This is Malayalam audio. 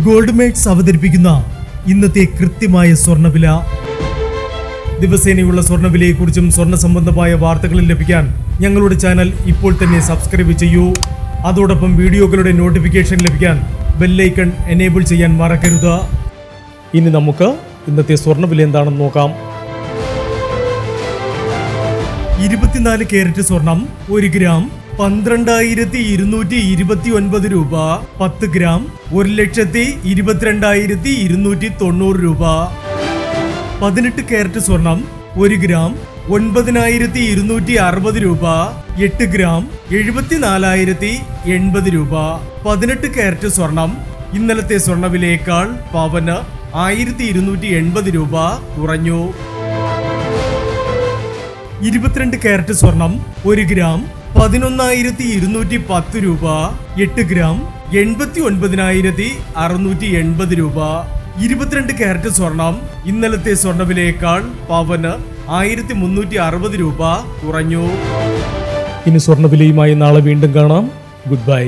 ഗോൾഡ് മേക്സ് അവതരിപ്പിക്കുന്ന ഇന്നത്തെ കൃത്യമായ സ്വർണ്ണവില. ദിവസേനയുള്ള സ്വർണ്ണവിലയെക്കുറിച്ചും സ്വർണ്ണ സംബന്ധമായ വാർത്തകളും ലഭിക്കാൻ ഞങ്ങളുടെ ചാനൽ ഇപ്പോൾ തന്നെ സബ്സ്ക്രൈബ് ചെയ്യൂ. അതോടൊപ്പം വീഡിയോകളുടെ നോട്ടിഫിക്കേഷൻ ലഭിക്കാൻ ബെല്ലൈക്കൺ എനേബിൾ ചെയ്യാൻ മറക്കരുത്. ഇനി നമുക്ക് ഇന്നത്തെ സ്വർണ്ണവില എന്താണെന്ന് നോക്കാം. 24 കാരറ്റ് സ്വർണം 1 ഗ്രാം 12,229 രൂപ. 10 ഗ്രാം 1,22,290 രൂപ. 18 കാരറ്റ് സ്വർണം 1 ഗ്രാം 9,260 രൂപ. 8 ഗ്രാം 74,080 രൂപ. 18 കാരറ്റ് സ്വർണം ഇന്നലത്തെ സ്വർണ്ണവിലയേക്കാൾ പവന് 1,280 രൂപ കുറഞ്ഞു. 22 കാരറ്റ് സ്വർണം 1 ഗ്രാം 11,210 രൂപ. 8 ഗ്രാം 89,680 രൂപ. 22 കാരറ്റ് സ്വർണം ഇന്നലത്തെ സ്വർണ്ണവിലയേക്കാൾ പവന് 1,360 രൂപ കുറഞ്ഞു. ഇനി സ്വർണ്ണവിലയുമായി നാളെ വീണ്ടും കാണാം. Good bye.